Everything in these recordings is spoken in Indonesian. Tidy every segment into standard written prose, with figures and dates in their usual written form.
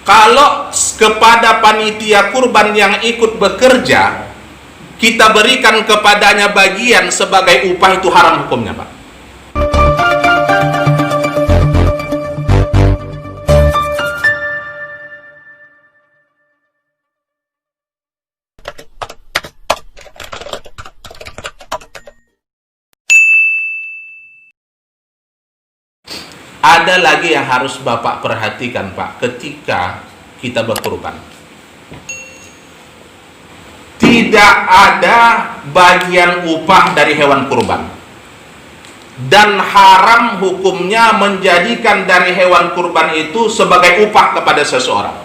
Kalau kepada panitia kurban yang ikut bekerja, kita berikan kepadanya bagian sebagai upah, itu haram hukumnya, Pak. Ada lagi yang harus Bapak perhatikan, Pak, ketika kita berkurban. Tidak ada bagian upah dari hewan kurban. Dan haram hukumnya menjadikan dari hewan kurban itu sebagai upah kepada seseorang.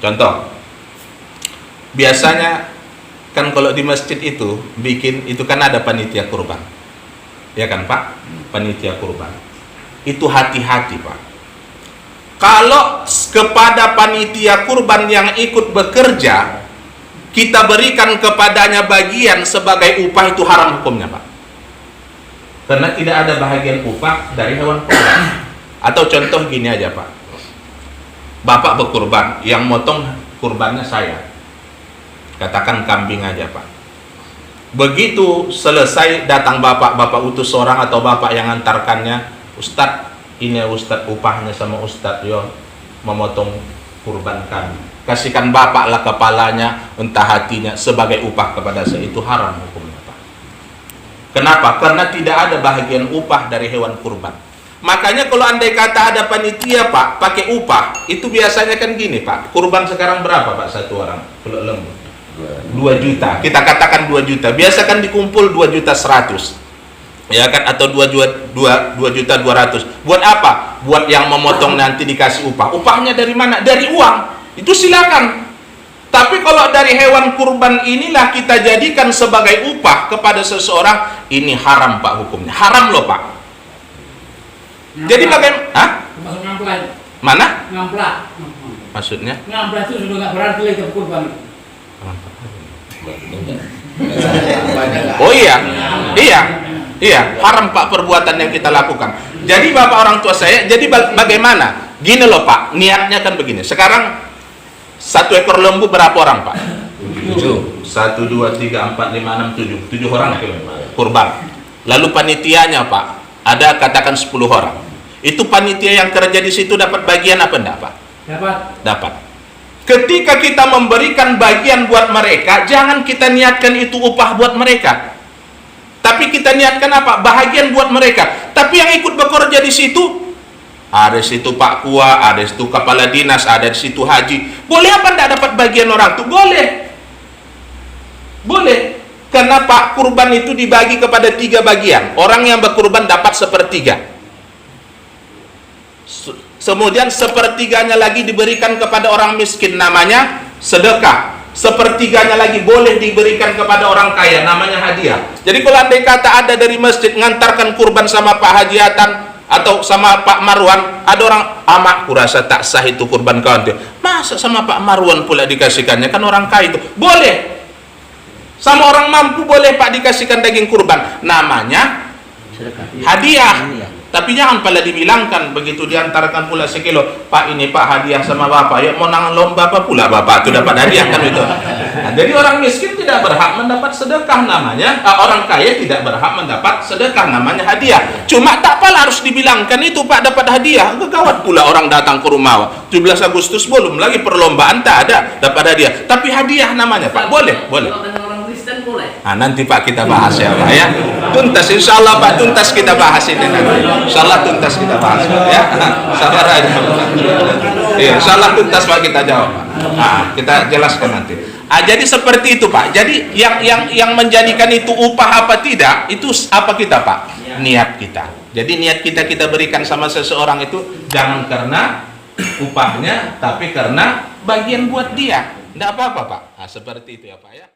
Contoh, biasanya kan kalau di masjid itu bikin, itu kan ada panitia kurban. Ya kan, Pak? Panitia kurban. Itu hati-hati, Pak. Kalau kepada panitia kurban yang ikut bekerja, kita berikan kepadanya bagian sebagai upah, itu haram hukumnya, Pak. Karena tidak ada bahagian upah dari hewan kurban. Atau contoh gini aja, Pak. Bapak berkurban, yang motong kurbannya saya. Katakan kambing aja, Pak. Begitu selesai datang bapak utus seorang atau bapak yang antarkannya, Ustadz, ini Ustadz upahnya sama Ustadz, yo memotong kurban kami, kasihkan bapak lah kepalanya, entah hatinya sebagai upah kepada saya, itu haram hukumnya, Pak. Kenapa? Karena tidak ada bahagian upah dari hewan kurban. Makanya kalau andai kata ada panitia, Pak, pakai upah, itu biasanya kan gini, Pak, kurban sekarang berapa, Pak, satu orang kalau lembu? 2 juta, kita katakan 2 juta, biasa kan dikumpul 2.100.000, ya kan, atau 2.200.000. Buat apa? Buat yang memotong nanti dikasih upah. Upahnya dari mana? Dari uang, itu silakan. Tapi kalau dari hewan kurban inilah kita jadikan sebagai upah kepada seseorang, ini haram, Pak, hukumnya. Haram loh, Pak. Jadi bagaimana? Mana? Ngamplah. Maksudnya? Ngamplah itu sudah nggak berarti lagi kurban. Oh iya, haram, Pak, perbuatan yang kita lakukan. Jadi Bapak orang tua saya, jadi bagaimana? Gini loh, Pak, niatnya kan begini. Sekarang 1 ekor lembu berapa orang, Pak? 7. 1, 2, 3, 4, 5, 6, 7. 7 orang kurban. Lalu panitianya, Pak, ada katakan 10 orang. Itu panitia yang kerja di situ dapat bagian apa enggak, Pak? Dapat. Ketika kita memberikan bagian buat mereka, jangan kita niatkan itu upah buat mereka. Tapi kita niatkan apa? Bahagian buat mereka. Tapi yang ikut bekerja di situ, ada di situ Pak Kua, ada di situ kepala dinas, ada di situ haji. Boleh apa enggak dapat bagian orang itu? Boleh. Boleh. Karena Pak, kurban itu dibagi kepada 3 bagian. Orang yang berkurban dapat 1/3. Kemudian 1/3-nya lagi diberikan kepada orang miskin, namanya sedekah. 1/3-nya lagi boleh diberikan kepada orang kaya, namanya hadiah. Jadi kalau andai kata ada dari masjid ngantarkan kurban sama Pak Haji Atan atau sama Pak Marwan, ada orang, "Mak, kurasa tak sah itu kurban kawan tuh." Masa sama Pak Marwan pula dikasihkannya, kan orang kaya itu. Boleh. Sama orang mampu boleh, Pak, dikasihkan daging kurban. Namanya hadiah. Tapi jangan pala dibilangkan begitu diantarkan pula sekilo, "Pak, ini Pak hadiah sama Bapak, ya mau nang lomba apa pula Bapak itu dapat hadiah," kan itu. Nah, jadi orang miskin tidak berhak mendapat sedekah, namanya orang kaya tidak berhak mendapat sedekah, namanya hadiah. Cuma tak pala harus dibilangkan itu, Pak, dapat hadiah. Gawat pula orang datang ke rumah 17 Agustus belum lagi perlombaan, tak ada dapat hadiah. Tapi hadiah namanya, Pak. Boleh. Nah, nanti Pak kita bahas ya, Pak, ya. Tuntas, insya Allah, Pak, tuntas kita bahas ini nanti. Insya Allah tuntas kita bahas, ya. Sabar aja. Iya, insya Allah tuntas, Pak, kita jawab, Pak. Nah, kita jelaskan nanti. Jadi seperti itu, Pak. Jadi yang menjadikan itu upah apa tidak, itu apa kita, Pak? Niat kita. Jadi niat kita berikan sama seseorang itu jangan karena upahnya, tapi karena bagian buat dia. Tidak apa-apa, Pak. Nah, seperti itu ya, Pak, ya.